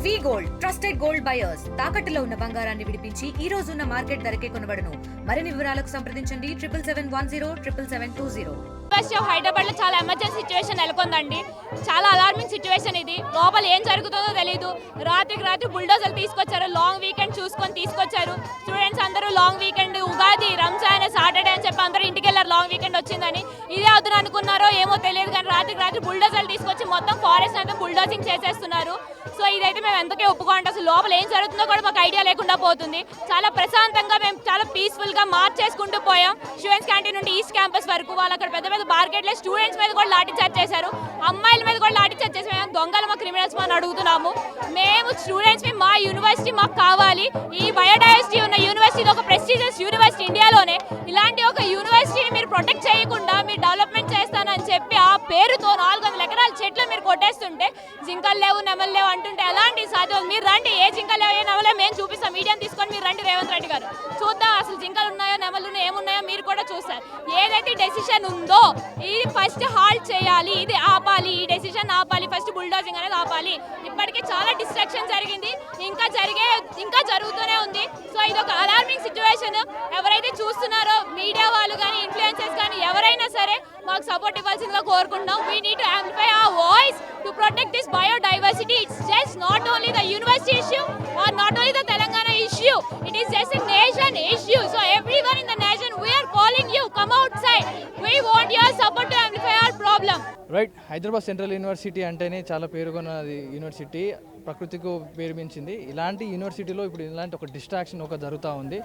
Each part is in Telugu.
వి గోల్డ్ ట్రస్టెడ్ గోల్డ్ బయర్స్ తాకట్టులో ఉన్న బంగారాన్ని విడిపించి ఈ రోజు ఉన్న మార్కెట్ ధరకే కొనబడును. మరిన్ని వివరాలకు సంప్రదించండి 77107720. యూనివర్సిటీ ఆఫ్ హైదరాబాద్ లో చాలా ఎమర్జెన్సీ సిచ్యువేషన్ నెలకొందండి. చాలా అలార్మింగ్ సిచ్యువేషన్ ఇది. లోపల ఏం జరుగుతుందో తెలియదు. రాత్రికి రాత్రి బుల్డోజర్లు తీసుకొచ్చారు. లాంగ్ వీకెండ్ చూసుకొని తీసుకొచ్చారు. స్టూడెంట్స్ అందరూ long weekend, Ugadi, Ramzan, Saturday అని చెప్పి అందరూ ఇంటికి వెళ్ళారు. లాంగ్ వీకెండ్ వచ్చిందని ఇదే అవుతుంది అనుకున్నారో ఏమో తెలియదు, కానీ రాత్రికి రాత్రి బుల్డోజర్లు తీసుకొచ్చి మొత్తం ఫారెస్ట్ అంతా బుల్డోజింగ్ చేసేస్తున్నారు. సో ఇదైతే మేము ఎంతకే ఒప్పుకోండి. అసలు లోపల ఏం జరుగుతుందో కూడా మాకు ఐడియా లేకుండా పోతుంది. చాలా ప్రశాంతంగా మేము చాలా పీస్ఫుల్ గా మార్చ్ చేసుకుంటూ పోయాం. స్టూడెంట్స్ క్యాంటీన్ నుండి ఈస్ట్ క్యాంపస్ వరకు. వాళ్ళు అక్కడ పెద్ద పెద్ద మార్కెట్లో స్టూడెంట్స్ మీద కూడా లాఠీ చార్జ్ చేశారు. అమ్మాయిల మీద కూడా లాఠీ చార్జ్ చేసి మేము దొంగలు, మా క్రిమినల్స్ అని అడుగుతున్నాము. మేము స్టూడెంట్స్ మా యూనివర్సిటీ మాకు కావాలి. ఈ బయోడైవర్సిటీ ఉన్న యూనివర్సిటీ ఒక ప్రెస్టీజియస్ యూనివర్సిటీ ఇండియాలోనే. ఇలాంటి ఒక యూనివర్సిటీని మీరు ప్రొటెక్ట్ చేయకుండా మీరు డెవలప్మెంట్ చేస్తానని చెప్పి ఆ పేరుతో 400 ఎకరాల చెట్లు మీరు కొట్టేస్తుంటే జింకలు లేవు, నెమలు లేవు అంటుంటే ఎలాంటి సాధ్యం? మీరు రండి, ఏ జింకలు లేవు, ఏ నెమలే మేము చూపిస్తాం. మీడియం తీసుకొని మీరు రండి రేవంత్ రెడ్డి గారు, చూద్దాం అసలు జింకలు ఉన్నాయో నెమలు ఉన్నాయో ఏమున్నాయో మీరు కూడా చూస్తారు. ఏదైతే డెసిషన్ ఉందో ఇది ఫస్ట్ హాల్ట్ చేయాలి, ఇది ఆపాలి, ఈ డెసిషన్ ఆపాలి, ఫస్ట్ బుల్డోజింగ్ అనేది ఆపాలి. ఇప్పటికే చాలా డిస్ట్రక్షన్ జరిగింది, ఇంకా జరుగుతూనే ఉంది. సో ఇది ఒక అలార్మింగ్ సిచ్యువేషన్. ఎవరైతే చూస్తున్నారో మీడియా వాళ్ళు కానీ ఇన్ఫ్లుయెన్సర్స్ కానీ ఎవరైనా సరే మాకు సపోర్ట్ ఇవ్వాల్సిందిగా కోరుకుంటున్నాం. We need to amplify hour voice to protect this biodiversity. It's just not only the university issue or not only the Telangana issue. It is just a nation issue. So everyone in the nation, we are calling you, come outside. We want your support to amplify our problem. Right, Hyderabad central university అంటేనే చాలా పేరుకొన్నది యూనివర్సిటీ, ప్రకృతికి పేరుమించింది. ఇలాంటి యూనివర్సిటీలో ఇప్పుడు ఇలాంటి ఒక డిస్ట్రాక్షన్ ఒక జరుగుతూ ఉంది.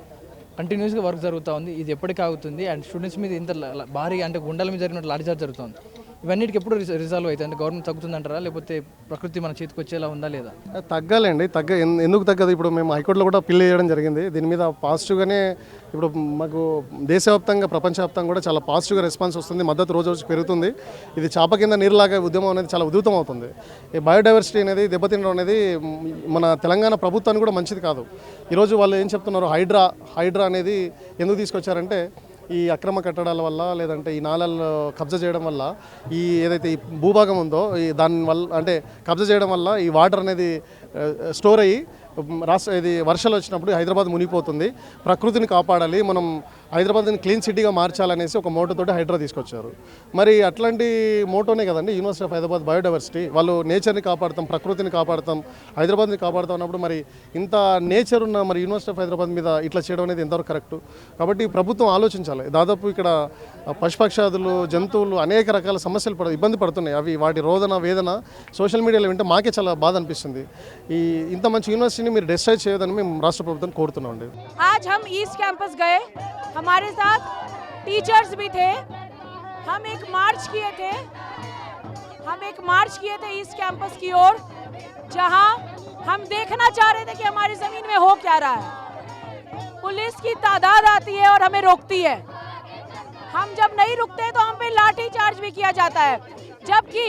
కంటిన్యూస్గా వర్క్ జరుగుతూ ఉంది. ఇది ఎప్పటికీ ఆగుతుంది? అండ్ స్టూడెంట్స్ మీద ఇంత భారీ అంటే గుండెల మీద జరిగినట్టు లాఠీ చార్జ్ జరుగుతుంది. ఇవన్నిటికి ఎప్పుడు రిజాల్వ్ అవుతాయి? అంటే గవర్నమెంట్ తగ్గుతుందంటారా, లేకపోతే ప్రకృతి మన చేతికి వచ్చేలా ఉందా లేదా? తగ్గాలండి. ఎందుకు తగ్గదు? ఇప్పుడు మేము హైకోర్టులో కూడా పిల్ చేయడం జరిగింది. దీని మీద పాజిటివ్గానే ఇప్పుడు మాకు దేశవ్యాప్తంగా ప్రపంచవ్యాప్తంగా కూడా చాలా పాజిటివ్గా రెస్పాన్స్ వస్తుంది. మద్దతు రోజు రోజు పెరుగుతుంది. ఇది చాప కింద నీరులాగా ఉద్యమం అనేది చాలా ఉధృతం అవుతుంది. ఈ బయోడైవర్సిటీ అనేది దెబ్బతినడం అనేది మన తెలంగాణ ప్రభుత్వానికి కూడా మంచిది కాదు. ఈరోజు వాళ్ళు ఏం చెప్తున్నారు, హైడ్రా అనేది ఎందుకు తీసుకొచ్చారంటే ఈ అక్రమ కట్టడాల వల్ల, లేదంటే ఈ నాళాలు కబ్జా చేయడం వల్ల, ఈ ఏదైతే ఈ భూభాగం ఉందో దాని వల్ల అంటే కబ్జా చేయడం వల్ల ఈ వాటర్ అనేది స్టోర్ అయ్యి ఇది వర్షాలు వచ్చినప్పుడు హైదరాబాద్ మునిగిపోతుంది. ప్రకృతిని కాపాడాలి, మనం హైదరాబాద్ని క్లీన్ సిటీగా మార్చాలనేసి ఒక మోటోతోటి హైడ్రా తీసుకొచ్చారు. మరి అట్లాంటి మోటోనే కదండి యూనివర్సిటీ ఆఫ్ హైదరాబాద్ బయోడైవర్సిటీ. వాళ్ళు నేచర్ని కాపాడతాం, ప్రకృతిని కాపాడతాం, హైదరాబాద్ని కాపాడుతాం అన్నప్పుడు మరి ఇంత నేచర్ ఉన్న మరి యూనివర్సిటీ ఆఫ్ హైదరాబాద్ మీద ఇట్లా చేయడం అనేది ఎంతవరకు కరెక్ట్? కాబట్టి ప్రభుత్వం ఆలోచించాలి. దాదాపు ఇక్కడ పశుపక్షాదులు, జంతువులు అనేక రకాల సమస్యలు ఇబ్బంది పడుతున్నాయి. అవి వాటి రోదన వేదన సోషల్ మీడియాలో వింటే మాకే చాలా బాధ అనిపిస్తుంది. ఇంత మంచి యూనివర్సిటీని మీరు డిస్ట్రాయ్ చేయదని మేము రాష్ట్ర ప్రభుత్వాన్ని కోరుతున్నాం అండి. आज हम ईस्ट कैंपस गए, हमारे साथ टीचर्स भी थे. हम एक मार्च किए थे ईस्ट कैंपस की ओर, जहां हम देखना चाह रहे थे कि हमारी जमीन में हो क्या रहा है. पुलिस की तादाद आती है और हमें रोकती है. हम जब नहीं रुकते तो हम पे लाठी चार्ज भी किया जाता है, जबकि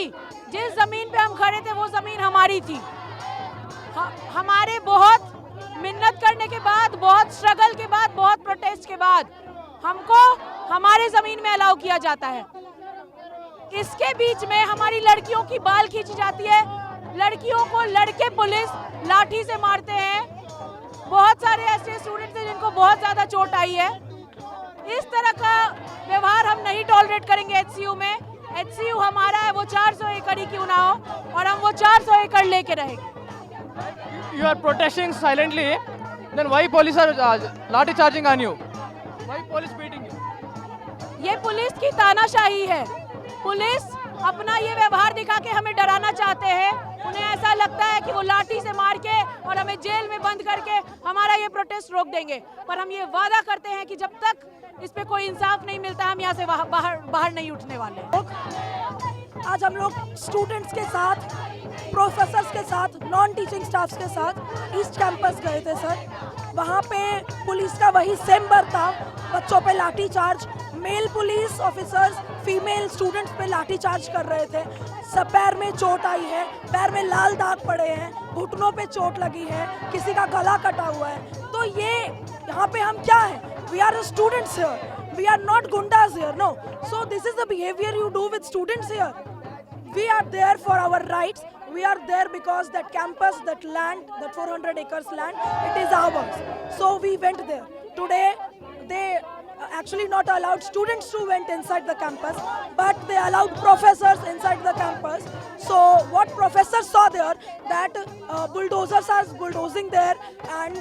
जिस जमीन पे हम खड़े थे वो जमीन हमारी थी. हमारे बहुत मिन्नत करने के बाद, बहुत स्ट्रगल के बाद, बहुत प्रोटेस्ट के बाद हमको हमारे जमीन में अलाउ किया जाता है. इसके बीच में हमारी लड़कियों की बाल खींची जाती है. लड़कियों को लड़के पुलिस लाठी से मारते हैं. बहुत सारे ऐसे स्टूडेंट्स हैं जिनको बहुत ज्यादा चोट आई है. इस तरह का व्यवहार हम नहीं टॉलरेट करेंगे HCU में. HCU हमारा है, वो 400 एकड़ ही क्यों ना हो, और हम वो 400 एकड़ लेके रहेंगे. You are protesting silently, then why police are lathi charging on you? Why police beating you? ये पुलिस की तानाशाही है. पुलिस अपना ये व्यवहार दिखा के हमें डराना चाहते हैं. उन्हें ऐसा लगता है कि वो लाठी से मार के और हमें जेल में बंद करके हमारा ये प्रोटेस्ट रोक देंगे. पर हम ये वादा करते हैं कि जब तक इस पे कोई इंसाफ नहीं मिलता हम यहाँ से बाहर नहीं उठने वाले. आज हम लोग स्टूडेंट्स के साथ, प्रोफेसर्स के साथ, नॉन टीचिंग स्टाफ्स के साथ ईस्ट कैंपस गए थे सर. वहाँ पे पुलिस का वही सेम वर्क था. बच्चों पे lathi charge, male police officers female students पे लाठी चार्ज कर रहे थे. सब पैर में चोट आई है, पैर में लाल दाग पड़े हैं, घुटनों पे चोट लगी है, किसी का गला कटा हुआ है. तो ये यहाँ पे हम क्या है? We are students here, we are not goondas here, no. So this is the behaviour you do with students here. We are there for our rights. We are there because that campus, that land, that 400 acres land, it is ours. So we went there. Today, they actually not allowed students to went inside the campus, but they allowed professors inside the campus. So what professors saw there, that bulldozers are bulldozing there, and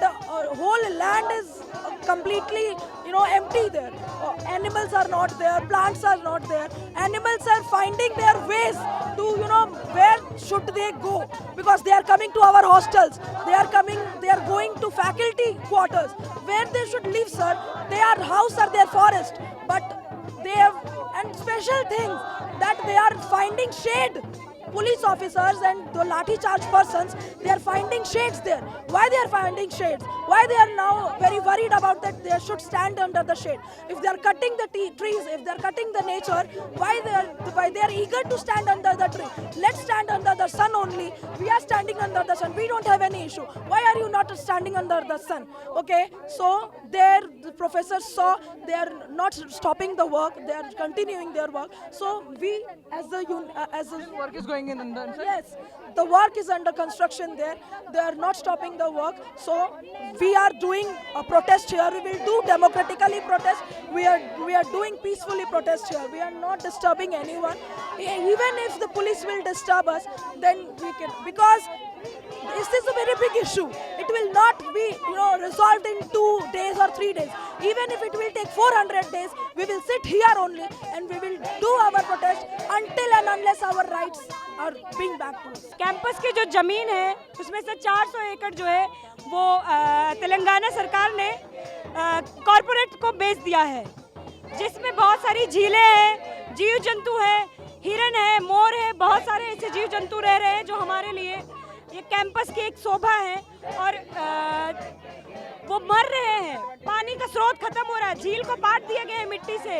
whole land is completely, empty there. Animals are not there, plants are not there. Animals are finding their ways to, where should they go, because they are coming to our hostels. They are going to faculty quarters. Where they should live, sir? Their house or their forest, but they have, and special things that they are finding shade. Police officers and the lathi charge persons, they are finding shades there. Why they are finding shades? Why they are now very worried about that they should stand under the shade? If they are cutting the trees, if they are cutting the nature, why they are eager to stand under the tree? Let's stand under the sun only. We are standing under the sun. We don't have any issue. Why are you not standing under the sun? Okay, so there the professors saw they are not stopping the work. They are continuing their work. So we as a Work is going in inside? yes, the work is under construction there. They are not stopping the work. So we are doing a protest here. We will do democratically protest. We are doing peacefully protest here. We are not disturbing anyone. Even if the police will disturb us, then we can, because this is a very big issue. It will not be, resolved in 2 days or 3 days. Even if it will take 400 days, we will sit here only and we will do our protest until and unless our rights are being back to us. Campus की जो ज़मीन है उसमें से 400 एकड़ जो है वो तेलंगाना सरकार ने कॉरपोरेट को बेच दिया है, जिसमें बहुत सारी झीलें हैं, जीव जंतु हैं, हिरन है, मोर है, बहुत सारे ऐसे जीव जंतु रह रहे हैं जो हमारे लिए ये कैंपस की एक शोभा है। और वो मर रहे हैं, पानी का स्रोत खत्म हो रहा है, झील को पाट दिए गए हैं मिट्टी से,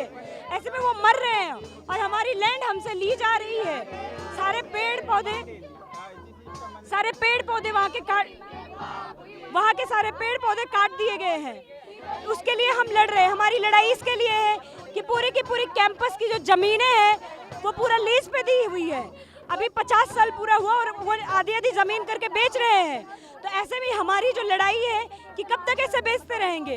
ऐसे में वो मर रहे हैं और हमारी लैंड हमसे ली जा रही है। सारे पेड़ पौधे वहाँ के सारे पेड़ पौधे काट दिए गए हैं। उसके लिए हम लड़ रहे हैं। हमारी लड़ाई इसके लिए है कि पूरी की पूरी कैंपस की जो ज़मीनें हैं वो पूरा लीज पे दी हुई है। अभी 50 साल पूरा हुआ और वो आधी ज़मीन करके बेच रहे हैं। तो ऐसे में हमारी जो लड़ाई है कि कब तक ऐसे बेचते रहेंगे।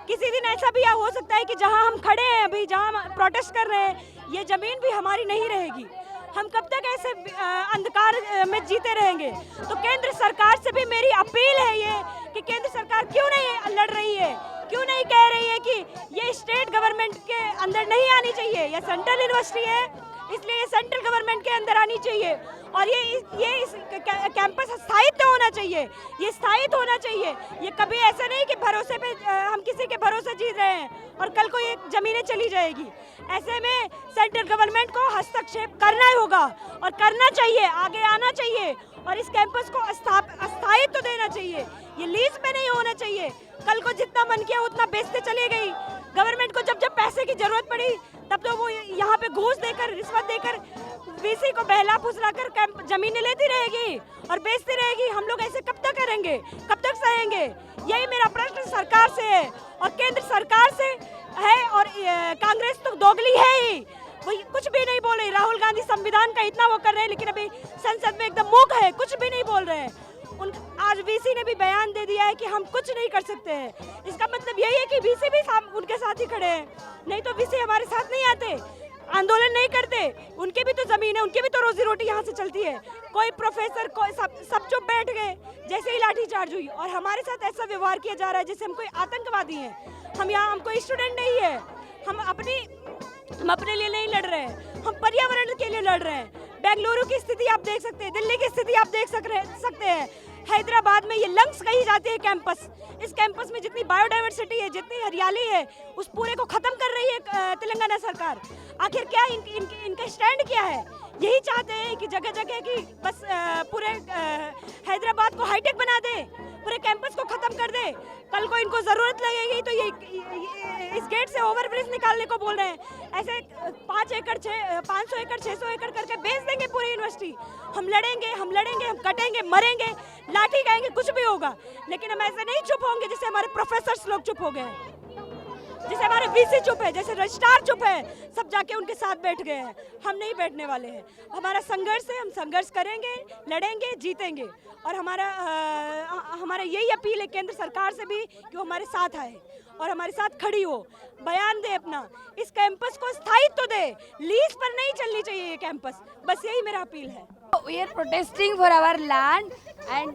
किसी दिन ऐसा भी हो सकता है कि जहां हम खड़े हैं, अभी जहां हम प्रोटेस्ट कर रहे हैं, ये ज़मीन भी हमारी नहीं रहेगी। हम कब तक ऐसे अंधकार में जीते रहेंगे। तो केंद्र सरकार से भी मेरी अपील है ये कि केंद्र सरकार क्यों नहीं लड़ रही है, क्यों नहीं कह रही है कि ये स्टेट गवर्नमेंट के अंदर नहीं आनी चाहिए, ये सेंट्रल यूनिवर्सिटी है इसलिए ये सेंट्रल गवर्नमेंट के अंदर आनी चाहिए। और ये इस कैंपस स्थायित्व होना चाहिए, ये स्थायित्व होना चाहिए। ये कभी ऐसा नहीं कि भरोसे पे हम किसी के भरोसे जी रहे हैं और कल को ये ज़मीनें चली जाएगी। ऐसे में सेंट्रल गवर्नमेंट को हस्तक्षेप करना ही होगा और करना चाहिए, आगे आना चाहिए और इस कैंपस को स्थायित्व देना चाहिए। ये लीज पे नहीं होना चाहिए। कल को जितना मन किया उतना बेचते चली गई। गवर्नमेंट को जब पैसे की जरूरत पड़ी तब तो वो यहाँ पे घूस देकर, रिश्वत देकर वीसी को बहला फुसला कर जमीनें लेती रहेगी और बेचती रहेगी। हम लोग ऐसे कब तक करेंगे, कब तक सहेंगे? यही मेरा प्रश्न सरकार से है और केंद्र सरकार से है। और कांग्रेस तो दोगली है ही, वो कुछ भी नहीं बोल रही। राहुल गांधी संविधान का इतना वो कर रहे हैं लेकिन अभी संसद में एकदम मूक है, कुछ भी नहीं बोल रहे हैं। आज वीसी ने भी बयान दे दिया है कि हम कुछ नहीं कर सकते हैं। इसका मतलब यही है कि वीसी भी उनके साथ ही खड़े हैं, नहीं तो वीसी हमारे साथ नहीं आते, आंदोलन नहीं करते। उनके भी तो जमीन है, उनकी भी तो रोजी रोटी यहाँ से चलती है। कोई प्रोफेसर कोई सब चुप बैठ गए जैसे ही लाठीचार्ज हुई और हमारे साथ ऐसा व्यवहार किया जा रहा है जैसे हम कोई आतंकवादी हैं। हम कोई स्टूडेंट नहीं है, हम अपने लिए नहीं लड़ रहे हैं, हम पर्यावरण के लिए लड़ रहे हैं। बेंगलुरु की स्थिति आप देख सकते हैं, दिल्ली की स्थिति आप देख सकते हैं, हैदराबाद में ये लंग्स कही जाती है कैंपस। इस कैंपस में जितनी बायोडाइवर्सिटी है, जितनी हरियाली है, उस पूरे को खत्म कर रही है तेलंगाना सरकार। आखिर क्या इनका स्टैंड क्या है? यही चाहते हैं कि जगह जगह की बस पूरे हैदराबाद को हाईटेक बना दे, पूरे कैंपस को खत्म कर दे। कल को इनको जरूरत लगेगी तो ये इस गेट से ओवरब्रिज निकालने को बोल रहे हैं। ऐसे 500 एकड़ 600 एकड़ करके बेच देंगे पूरी यूनिवर्सिटी। हम लड़ेंगे, हम कटेंगे, मरेंगे, लाठी खाएंगे, कुछ भी होगा, लेकिन हम ऐसे नहीं चुप होंगे जैसे हमारे प्रोफेसर्स लोग चुप हो गए। जैसे हमारे वीसी चुप है, जैसे रजिस्ट्रार चुप है, सब जाके उनके साथ बैठ गए हैं। हम नहीं बैठने वाले हैं। हमारा संघर्ष है, हम संघर्ष करेंगे, लड़ेंगे, जीतेंगे। और हमारा यही अपील है केंद्र सरकार से भी कि वो हमारे साथ आए और हमारे साथ खड़ी हो, बयान दे अपना, इस कैंपस को स्थायित्व दे, लीज पर नहीं चलनी चाहिए ये कैंपस। बस यही मेरा अपील है। We are protesting for our land and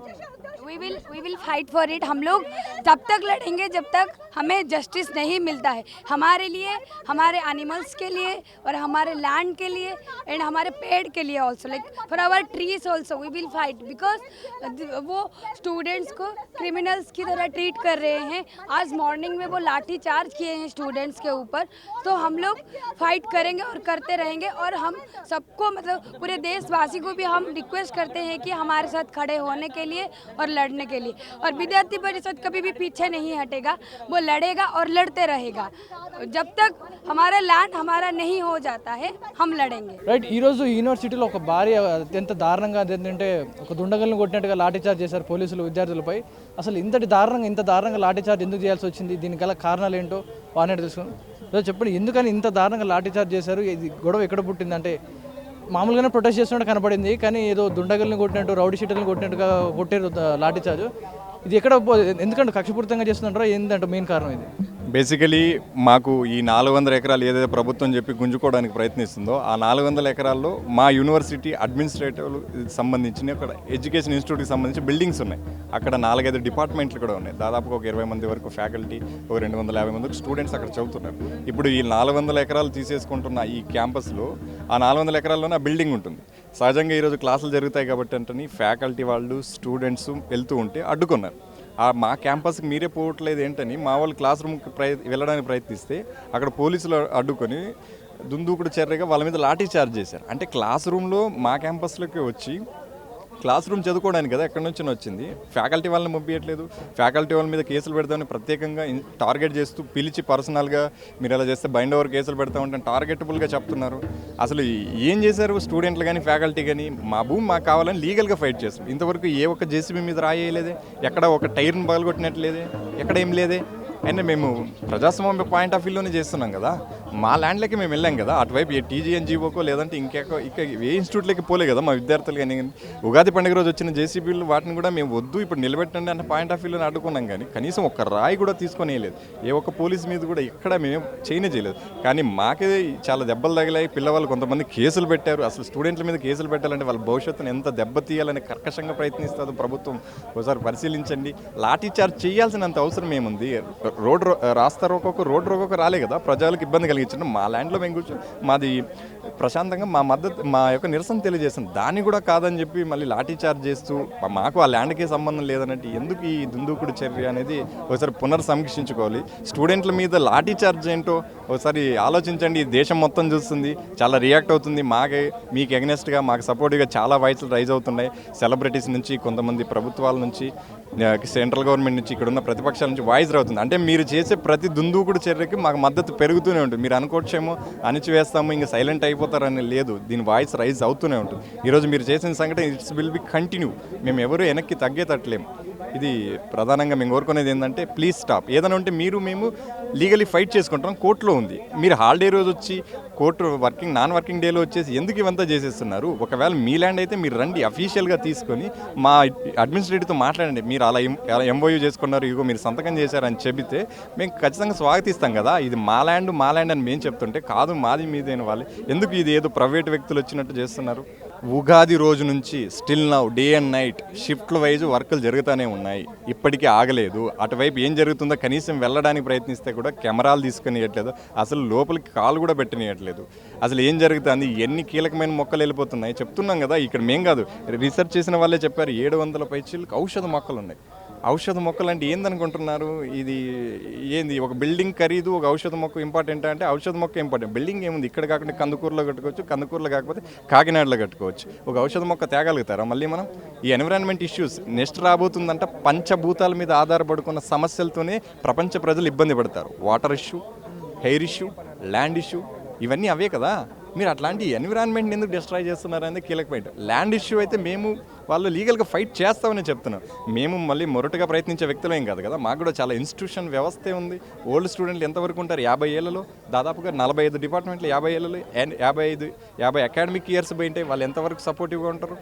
we will fight for it. हम लोग तब तक लड़ेंगे जब तक हमें जस्टिस नहीं मिलता है, हमारे लिए, हमारे एनिमल्स के लिए और हमारे लैंड के लिए एंड हमारे पेड़ के लिए also, like for our trees also we will fight, because वो स्टूडेंट्स को क्रिमिनल्स की तरह ट्रीट कर रहे हैं। आज मॉर्निंग में वो लाठी चार्ज किए हैं स्टूडेंट्स के ऊपर, तो हम लोग फाइट करेंगे और करते रहेंगे। और हम सबको, मतलब पूरे देशवासी को भी हम रिक्वेस्ट करते हैं कि हमारे साथ खड़े होने के लिए और लड़ने के लिए। और विद्यार्थी परिषद कभी भी पीछे नहीं हटेगा, वो लड़ेगा और लड़ते रहेगा जब तक हमारा लैंड हमारा नहीं हो जाता है, हम लड़ेंगे। రైట్, ఈరోజు యూనివర్సిటీలో ఒక భారీ అత్యంత దారుణంగా ఏంటంటే ఒక దుండగలను కొట్టినట్టుగా లాఠీచార్జ్ చేశారు పోలీసులు విద్యార్థులపై. అసలు ఇంత దారుణంగా లాఠీచార్జ్ ఎందుకు చేయాల్సి వచ్చింది, దీనికి గల కారణాలు ఏంటో వానే తెలుసుకుని చెప్పండి. ఎందుకని ఇంత దారుణంగా లాఠీచార్జ్ చేశారు, ఇది గొడవ ఎక్కడ పుట్టిందంటే మామూలుగానే ప్రొటెస్ట్ చేస్తున్నట్టు కనపడింది, కానీ ఏదో దుండగల్ని కొట్టినట్టు, రౌడీ షీటర్ని కొట్టినట్టుగా కొట్టారు లాఠీచార్జ్. ఇది ఎక్కడ ఎందుకంటే కక్షపూరితంగా చేస్తుంటారో ఏంటంటే మెయిన్ కారణం ఇది? బేసికలీ మాకు ఈ 400 ఎకరాలు ఏదైతే ప్రభుత్వం చెప్పి గుంజుకోవడానికి ప్రయత్నిస్తుందో ఆ 400 ఎకరాల్లో మా యూనివర్సిటీ అడ్మినిస్ట్రేటివ్ సంబంధించిన ఒక ఎడ్యుకేషన్ ఇన్స్టిట్యూట్కి సంబంధించి బిల్డింగ్స్ ఉన్నాయి. అక్కడ 4-5 డిపార్ట్మెంట్లు కూడా ఉన్నాయి. దాదాపుగా ఒక 20 మంది వరకు ఫ్యాకల్టీ, ఒక 250 మంది స్టూడెంట్స్ అక్కడ చదువుతున్నారు. ఇప్పుడు ఈ 400 ఎకరాలు తీసేసుకుంటున్న ఈ క్యాంపస్లో ఆ 400 ఎకరాల్లోనే ఆ బిల్డింగ్ ఉంటుంది. సహజంగా ఈరోజు క్లాసులు జరుగుతాయి కాబట్టి అంటే ఫ్యాకల్టీ వాళ్ళు, స్టూడెంట్స్ వెళ్తూ ఉంటే అడ్డుకున్నారు. మా క్యాంపస్కి మీరే పోవట్లేదు ఏంటని మా వాళ్ళు క్లాస్ రూమ్కి వెళ్ళడానికి ప్రయత్నిస్తే అక్కడ పోలీసులు అడ్డుకొని దుందూకుడు చర్యగా వాళ్ళ మీద లాఠీ చార్జ్ చేశారు. అంటే క్లాస్ రూమ్లో మా క్యాంపస్లోకి వచ్చి క్లాస్ రూమ్ చదువుకోవడానికి కదా ఎక్కడి నుంచి వచ్చింది, ఫ్యాకల్టీ వాళ్ళని పంపించట్లేదు. ఫ్యాకల్టీ వాళ్ళ మీద కేసులు పెడతామని ప్రత్యేకంగా టార్గెట్ చేస్తూ పిలిచి పర్సనల్గా మీరు ఎలా చేస్తే బైండ్ ఓవర్ కేసులు పెడతామంటే టార్గెటబుల్గా చెప్తున్నారు. అసలు ఏం చేశారు స్టూడెంట్లు కానీ ఫ్యాకల్టీ కానీ? మా భూమి మాకు కావాలని లీగల్గా ఫైట్ చేస్తారు. ఇంతవరకు ఏ ఒక్క జేసీబీ మీద రాయేయలేదే, ఎక్కడ ఒక టైర్ని పగలగొట్టినట్లేదే, ఎక్కడ ఏం లేదే. అయినా మేము ప్రజాస్వామ్య పాయింట్ ఆఫ్ వ్యూలోనే చేస్తున్నాం కదా, మా ల్యాండ్లకి మేము వెళ్ళాం కదా. అటువైపు ఏ టీజీఎన్జీఓకో లేదంటే ఇక ఏ ఇన్స్టిట్యూట్లకి పోలే కదా మా విద్యార్థులు. కానీ ఉగాది పండుగ రోజు వచ్చిన జేసీబీలు వాటిని కూడా మేము వద్దు ఇప్పుడు నిలబెట్టండి అన్న పాయింట్ ఆఫ్ వ్యూలోనే అడ్డుకున్నాం. కానీ కనీసం ఒక రాయి కూడా తీసుకొని వేయలేదు. ఏ ఒక్క పోలీస్ మీద కూడా ఎక్కడ మేము చేయలేదు. కానీ మాకే చాలా దెబ్బలు తగిలాయి. పిల్లవాళ్ళు కొంతమంది కేసులు పెట్టారు. అసలు స్టూడెంట్ల మీద కేసులు పెట్టాలంటే వాళ్ళ భవిష్యత్తును ఎంత దెబ్బతీయాలని కర్కశంగా ప్రయత్నిస్తుందో ప్రభుత్వం ఒకసారి పరిశీలించండి. లాఠీ చార్జ్ చేయాల్సినంత అవసరం ఏముంది? రోడ్ రాస్తా రోకోకు రాలే కదా, ప్రజలకు ఇబ్బంది కలిగించండి. మా ల్యాండ్లో మేము కూర్చొని మాది ప్రశాంతంగా మా యొక్క నిరసన తెలియజేస్తాం. దాన్ని కూడా కాదని చెప్పి మళ్ళీ లాఠీ చార్జ్ చేస్తూ మాకు ఆ ల్యాండ్కే సంబంధం లేదన్నట్టు ఎందుకు ఈ దుందూకుడు చర్య అనేది ఒకసారి పునర్సమీక్షించుకోవాలి. స్టూడెంట్ల మీద లాఠీ చార్జ్ ఏంటో ఒకసారి ఆలోచించండి. దేశం మొత్తం చూస్తుంది, చాలా రియాక్ట్ అవుతుంది. మీకు ఎగనెస్ట్గా మాకు సపోర్టివ్గా చాలా వాయిస్లు రైజ్ అవుతున్నాయి. సెలబ్రిటీస్ నుంచి, కొంతమంది ప్రభుత్వాల నుంచి, సెంట్రల్ గవర్నమెంట్ నుంచి, ఇక్కడ ఉన్న ప్రతిపక్షాల నుంచి వాయిస్ అవుతుంది. అంటే మీరు చేసే ప్రతి దుందూకుడు చర్యకి మాకు మద్దతు పెరుగుతూనే ఉంటుంది. మీరు అనుకోవచ్చేమో అణిచివేస్తాము ఇంకా సైలెంట్ అయిపోతారని లేదు, దీని వాయిస్ రైజ్ అవుతూనే ఉంటుంది. ఈరోజు మీరు చేసిన సంఘటన ఇట్స్ విల్ బి కంటిన్యూ. మేము ఎవరు వెనక్కి తగ్గేటట్లేము. ఇది ప్రధానంగా మేము కోరుకునేది ఏంటంటే ప్లీజ్ స్టాప్. ఏదైనా ఉంటే మేము లీగలీ ఫైట్ చేసుకుంటాం, కోర్టులో ఉంది. మీరు హాలిడే రోజు వచ్చి కోర్టు నాన్ వర్కింగ్ డేలో వచ్చేసి ఎందుకు ఇవంతా చేసేస్తున్నారు? ఒకవేళ మీ ల్యాండ్ అయితే మీరు రండి, అఫీషియల్గా తీసుకొని మా అడ్మినిస్ట్రేటివ్తో మాట్లాడండి. మీరు అలా ఎంఓయూ చేసుకున్నారు, ఇగో మీరు సంతకం చేశారని చెబితే మేము ఖచ్చితంగా స్వాగతిస్తాం కదా. ఇది మా ల్యాండ్ అని మేము చెప్తుంటే కాదు మాది మీదైన వాళ్ళు ఎందుకు ఇది ఏదో ప్రైవేట్ వ్యక్తులు వచ్చినట్టు చేస్తున్నారు? ఉగాది రోజు నుంచి still now day and night షిఫ్ట్ల వైజ్ వర్కులు జరుగుతూనే ఉన్నాయి, ఇప్పటికీ ఆగలేదు. అటువైపు ఏం జరుగుతుందో కనీసం వెళ్ళడానికి ప్రయత్నిస్తే కూడా కెమెరాలు తీసుకునియట్లేదు, అసలు లోపలికి కాలు కూడా పెట్టనియట్లేదు. అసలు ఏం జరుగుతుంది? ఎన్ని కీలకమైన మొక్కలు వెళ్ళిపోతున్నాయి చెప్తున్నాం కదా. ఇక్కడ మేం కాదు, రీసెర్చ్ చేసిన వాళ్ళే చెప్పారు 700 పైచీలకు ఔషధ మొక్కలు ఉన్నాయి. ఔషధ మొక్కలు అంటే ఏందనుకుంటున్నారు? ఇది ఏంది? ఒక బిల్డింగ్ ఖరీదు ఒక ఔషధ మొక్క ఇంపార్టెంట్ అంటే ఔషధ మొక్క ఇంపార్టెంట్. బిల్డింగ్ ఏముంది? ఇక్కడ కాకుండా కందుకూరులో కట్టుకోవచ్చు, కందుకూరులో కాకపోతే కాకినాడలో కట్టుకోవచ్చు. ఒక ఔషధ మొక్క తేగలుగుతారా మళ్ళీ మనం? ఈ ఎన్విరాన్మెంట్ ఇష్యూస్ నెక్స్ట్ రాబోతుందంట. పంచభూతాల మీద ఆధారపడుకున్న సమస్యలతోనే ప్రపంచ ప్రజలు ఇబ్బంది పడతారు. Water issue, hair issue, land issue, ఇవన్నీ అవే కదా. మీరు అట్లాంటి ఎన్విరాన్మెంట్ని ఎందుకు డిస్ట్రాయ్ చేస్తున్నారనేది కీలక పాయింట్. ల్యాండ్ ఇష్యూ అయితే మేము వాళ్ళు లీగల్గా ఫైట్ చేస్తామని చెప్తున్నారు. మేము మళ్ళీ మొరటుగా ప్రయత్నించే వ్యక్తులేం కాదు కదా, మాకు కూడా చాలా ఇన్స్టిట్యూషన్ వ్యవస్థే ఉంది. ఓల్డ్ స్టూడెంట్లు ఎంతవరకు ఉంటారు? 50 ఏళ్లలో దాదాపుగా 45 డిపార్ట్మెంట్లు 50 ఏళ్ళలో 50 అకాడమిక్ ఇయర్స్ పోయింటే వాళ్ళు ఎంతవరకు సపోర్టివ్గా ఉంటారు?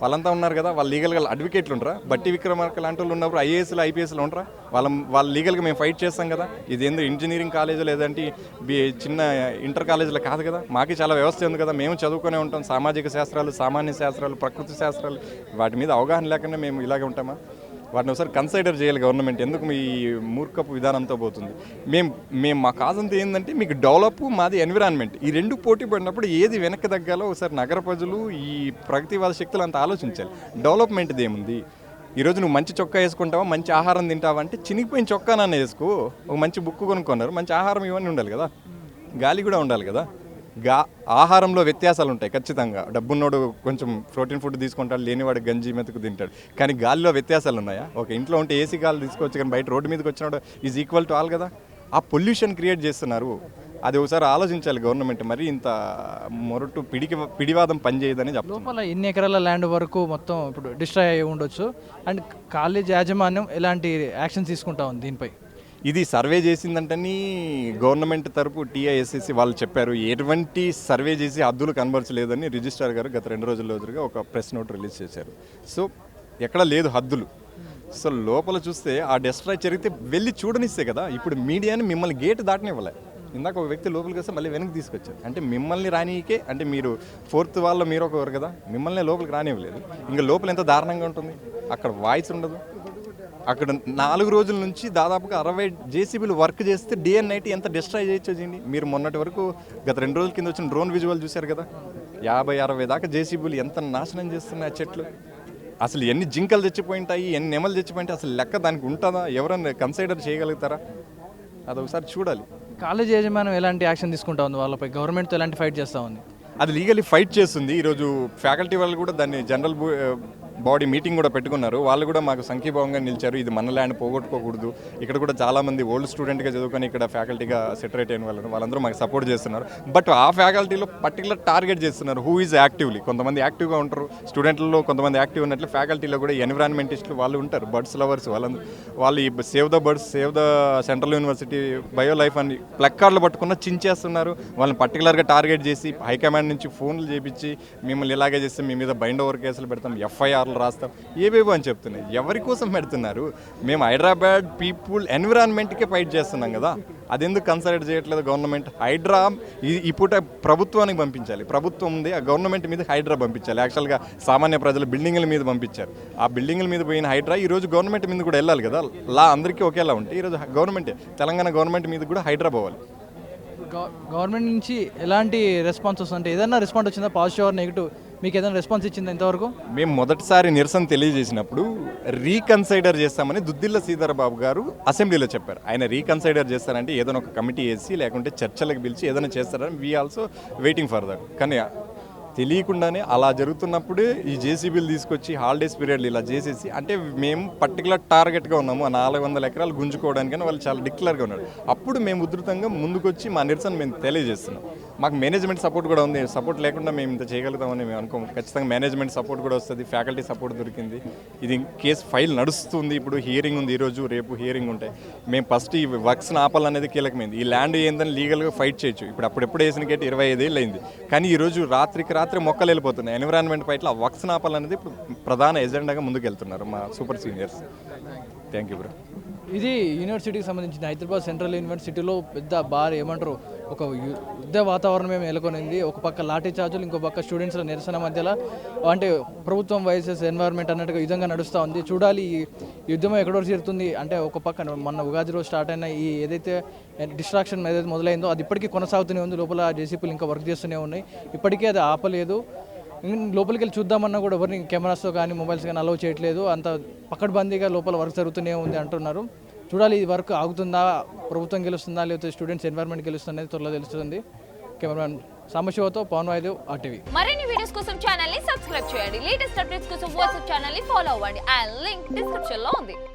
వాళ్ళంతా ఉన్నారు కదా, వాళ్ళు లీగల్గా అడ్వకేట్లు ఉంటారా? బట్టి విక్రమార్క లాంటి వాళ్ళు ఉన్నప్పుడు ఐఏఎస్లు ఐపీఎస్లు ఉంటారా? వాళ్ళు లీగల్గా మేము ఫైట్ చేస్తాం కదా. ఇదేందో ఇంజనీరింగ్ కాలేజీ లేదంటే చిన్న ఇంటర్ కాలేజీలో కాదు కదా, మాకు చాలా వ్యవస్థ ఉంది కదా. మేము చదువుకునే ఉంటాం, సామాజిక శాస్త్రాలు, సామాన్య శాస్త్రాలు, ప్రకృతి శాస్త్రాలు, వాటి మీద అవగాహన లేకుండా మేము ఇలాగే ఉంటామా? వాటిని ఒకసారి కన్సిడర్ చేయాలి గవర్నమెంట్. ఎందుకు మీ మూర్ఖపు విధానంతో పోతుంది? మేము మా కాజంతా ఏంటంటే మీకు డెవలప్, మాది ఎన్విరాన్మెంట్, ఈ రెండు పోటీ పడినప్పుడు ఏది వెనక్కి తగ్గాలో ఒకసారి నగర ప్రజలు ఈ ప్రగతివాద శక్తులు అంతా ఆలోచించాలి. డెవలప్మెంట్ది ఏముంది? ఈరోజు నువ్వు మంచి చొక్కా వేసుకుంటావా, మంచి ఆహారం తింటావా అంటే చినిగిపోయిన చొక్కానన్నా వేసుకో, ఒక మంచి బుక్ కొనుక్కున్నారు, మంచి ఆహారం ఇవన్నీ ఉండాలి కదా, గాలి కూడా ఉండాలి కదా. ఆహారంలో వ్యత్యాసాలు ఉంటాయి ఖచ్చితంగా. డబ్బున్నోడు కొంచెం ప్రోటీన్ ఫుడ్ తీసుకుంటాడు, లేనివాడు గంజి మెతుకు తింటాడు. కానీ గాలిలో వ్యత్యాసాలు ఉన్నాయా? ఒక ఇంట్లో ఉంటే ఏసీ గాలి తీసుకోవచ్చు, కానీ బయట రోడ్డు మీదకి వచ్చినాడు ఈజ్ ఈక్వల్ టు ఆల్ కదా. ఆ పొల్యూషన్ క్రియేట్ చేస్తున్నారు. అది ఒకసారి ఆలోచించాలి గవర్నమెంట్. మరి ఇంత మొరటు పిడివాదం పనిచేయదని చెప్తాను. లోపల ఎన్ని ఎకరాల ల్యాండ్ వరకు మొత్తం ఇప్పుడు డిస్ట్రాయ్ అయ్యి ఉండొచ్చు, అండ్ కాలేజ్ యాజమాన్యం ఎలాంటి యాక్షన్ తీసుకుంటా ఉంది దీనిపై? ఇది సర్వే చేసిందంటని గవర్నమెంట్ తరపు టీఐఎస్ఎస్సి వాళ్ళు చెప్పారు. ఎటువంటి సర్వే చేసి హద్దులు కనబరచలేదని రిజిస్ట్రార్ గారు గత 2 రోజుల రోజులుగా ఒక ప్రెస్ నోట్ రిలీజ్ చేశారు. సో ఎక్కడ లేదు హద్దులు. సో లోపల చూస్తే ఆ డిస్ట్రాయ్ జరిగితే వెళ్ళి చూడనిస్తే కదా. ఇప్పుడు మీడియాని మిమ్మల్ని గేట్ దాటనివ్వలే. ఇందాక ఒక వ్యక్తి లోపలికి వస్తే మళ్ళీ వెనక్కి తీసుకొచ్చారు. అంటే మిమ్మల్ని రానికే, అంటే మీరు 4th వాళ్ళు మీరు ఒకరు కదా, మిమ్మల్ని లోపలికి రానివ్వలేదు. ఇంకా లోపల ఎంత దారుణంగా ఉంటుంది. అక్కడ వాయిస్ ఉండదు. అక్కడ 4 రోజుల నుంచి దాదాపుగా 60 జేసీబీలు వర్క్ చేస్తే డే అండ్ నైట్ ఎంత డిస్ట్రాయ్ చేయొచ్చు చూడండి. మీరు మొన్నటి వరకు గత 2 రోజుల కింద వచ్చిన డ్రోన్ విజువల్ చూశారు కదా, 50-60 దాకా జేసీబీలు ఎంత నాశనం చేస్తున్నాయి ఆ చెట్లు. అసలు ఎన్ని జింకలు తెచ్చిపోయింటాయి, ఎన్ని నెమలు తెచ్చిపోయింటాయి, అసలు లెక్క దానికి ఉంటుందా? ఎవరైనా కన్సిడర్ చేయగలుగుతారా? అదొకసారి చూడాలి. కాలేజ్ యాజమాన్యం ఎలాంటి యాక్షన్ తీసుకుంటా ఉంది వాళ్ళపై? గవర్నమెంట్తో ఎలాంటి ఫైట్ చేస్తూ ఉంది? అది లీగలీ ఫైట్ చేస్తుంది. ఈరోజు ఫ్యాకల్టీ వాళ్ళు కూడా దాన్ని జనరల్ బాడీ మీటింగ్ కూడా పెట్టుకున్నారు. వాళ్ళు కూడా మాకు సంఘీభావంగా నిలిచారు. ఇది మన ల్యాండ్ పోగొట్టుకోకూడదు. ఇక్కడ కూడా చాలామంది ఓల్డ్ స్టూడెంట్గా చదువుకొని ఇక్కడ ఫ్యాకల్టీగా సెటరేట్ అయిన వాళ్ళందరూ మాకు సపోర్ట్ చేస్తున్నారు. బట్ ఆ ఫ్యాకల్టీలో పర్టికులర్ టార్గెట్ చేస్తున్నారు హూ ఈజ్ యాక్టివ్లీ. కొంతమంది యాక్టివ్గా ఉంటారు స్టూడెంట్లలో, కొంతమంది యాక్టివ్ ఉన్నట్లు ఫ్యాకల్టీలో కూడా ఎన్విరాన్మెంటిస్టులు వాళ్ళు ఉంటారు, బర్డ్స్ లవర్స్. వాళ్ళు ఈ save the birds, save the central university, bio life అని ప్లక్కార్డులు పట్టుకున్న చించేస్తున్నారు. వాళ్ళని పర్టికులర్గా టార్గెట్ చేసి హైకమాండ్ నుంచి ఫోన్లు చేపించి మిమ్మల్ని ఇలాగే చేస్తే మీ మీద బైండ్ ఓవర్ కేసులు పెడతాం, ఎఫ్ఐఆర్లు రాస్తాం, ఏవేవో అని చెప్తున్నాయి. ఎవరి కోసం పెడుతున్నారు? మేము హైదరాబాద్ పీపుల్ ఎన్విరాన్మెంట్కే ఫైట్ చేస్తున్నాం కదా, అదెందుకు కన్సిడర్ చేయట్లేదు గవర్నమెంట్? హైడ్రా ఈ పూట ప్రభుత్వానికి పంపించాలి. ప్రభుత్వం ఉంది, ఆ గవర్నమెంట్ మీద హైడ్రా పంపించాలి. యాక్చువల్గా సామాన్య ప్రజలు బిల్డింగ్ల మీద పంపించారు. ఆ బిల్డింగ్ల మీద పోయిన హైడ్రా ఈరోజు గవర్నమెంట్ మీద కూడా వెళ్ళాలి కదా. లా అందరికీ ఒకేలా ఉంటే ఈరోజు గవర్నమెంటే, తెలంగాణ గవర్నమెంట్ మీద కూడా హైడ్రా పోవాలి. గవర్నమెంట్ నుంచి ఎలాంటి రెస్పాన్స్ వస్తుందంటే ఏదైనా రెస్పాన్స్ వచ్చిందా, పాజిటివ్ ఆర్ నెగిటివ్? మీకు ఏదైనా రెస్పాన్స్ ఇచ్చిందా ఇంతవరకు? మేము మొదటిసారి నిరసన తెలియజేసినప్పుడు రీకన్సిడర్ చేస్తామని దుద్దిల్ల శ్రీధరబాబు గారు అసెంబ్లీలో చెప్పారు. ఆయన రీకన్సిడర్ చేస్తారంటే ఏదైనా ఒక కమిటీ వేసి లేకుంటే చర్చలకు పిలిచి ఏదైనా చేస్తారని we also waiting for that. కానీ తెలియకుండానే అలా జరుగుతున్నప్పుడే ఈ జేసీబీలు తీసుకొచ్చి హాలిడేస్ పీరియడ్లు ఇలా చేసేసి, అంటే మేము పర్టికులర్ టార్గెట్గా ఉన్నాము, ఆ 400 ఎకరాలు గుంజుకోవడానికని వాళ్ళు చాలా డిక్లేర్గా ఉన్నారు. అప్పుడు మేము ఉధృతంగా ముందుకొచ్చి మా నిరసన మేము తెలియజేస్తున్నాం. మాకు మేనేజ్మెంట్ సపోర్ట్ కూడా ఉంది. సపోర్ట్ లేకుండా మేము ఇంత చేయగలుగుతామని మేము అనుకోము. ఖచ్చితంగా మేనేజ్మెంట్ సపోర్ట్ కూడా వస్తుంది, ఫ్యాకల్టీ సపోర్ట్ దొరికింది. ఇది కేసు ఫైల్ నడుస్తుంది. ఇప్పుడు హియరింగ్ ఉంది, ఈరోజు రేపు హియరింగ్ ఉంటాయి. మేము ఫస్ట్ ఈ వర్క్స్ని ఆపాలనేది కీలకమైంది. ఈ ల్యాండ్ ఏందని లీగల్గా ఫైట్ చేయొచ్చు. ఇప్పుడు అప్పుడెప్పుడు వేసిన కేటు 25 ఏళ్ళు అయింది. కానీ ఈరోజు రాత్రి మొక్కలు వెళ్ళిపోతున్నాయి. ఎన్విరాన్మెంట్ ఫైట్లో ఆ వర్క్స్ని ఆపాలనేది ఇప్పుడు ప్రధాన ఎజెండాగా ముందుకు వెళ్తున్నారు మా super seniors. Thank you bro. ఇది యూనివర్సిటీకి సంబంధించిన హైదరాబాద్ సెంట్రల్ యూనివర్సిటీలో పెద్ద ఏమంటారు ఒక యుద్ధ వాతావరణమే నెలకొనింది. ఒక పక్క లాఠీ చార్జులు, ఇంకో పక్క స్టూడెంట్స్ల నిరసన మధ్యలో అంటే ప్రభుత్వం వర్సెస్ ఎన్వైర్న్మెంట్ అన్నట్టుగా విధంగా నడుస్తూ ఉంది. చూడాలి ఈ యుద్ధం ఎక్కడో చేరుతుంది. అంటే ఒక పక్క మొన్న ఉగాది రోజు స్టార్ట్ అయిన ఈ ఏదైతే డిస్ట్రాక్షన్ ఏదైతే మొదలైందో అది ఇప్పటికీ కొనసాగుతూనే ఉంది. లోపల జేసీపీలు ఇంకా వర్క్ చేస్తూనే ఉన్నాయి. ఇప్పటికీ అది ఆపలేదు. లోపలికి వెళ్ళి చూద్దామన్నా కూడా ఎవరిని కెమెరాస్తో కానీ మొబైల్స్ కానీ అలౌ చేయట్లేదు. అంత పకడ్బందీగా లోపల వర్క్ జరుగుతూనే ఉంది అంటున్నారు. చూడాలి ఈ వర్క్ ఆగుతుందా, ప్రభుత్వం గెలుస్తుందా, లేకపోతే స్టూడెంట్స్ ఎన్వైర్న్మెంట్ గెలుస్తుంది అనేది త్వరలో తెలుస్తుంది. కెమెరామెన్ సాంబశివతో పవన్ వాయుదేవ్, RTV. మరిన్ని వీడియోస్ కోసం ఛానల్ ని సబ్స్క్రైబ్ చేయండి. లేటెస్ట్ అప్డేట్స్ కోసం వాట్సాప్ ఛానల్ ని ఫాలో అవ్వండి. ఆ లింక్ డిస్క్రిప్షన్ లో ఉంది.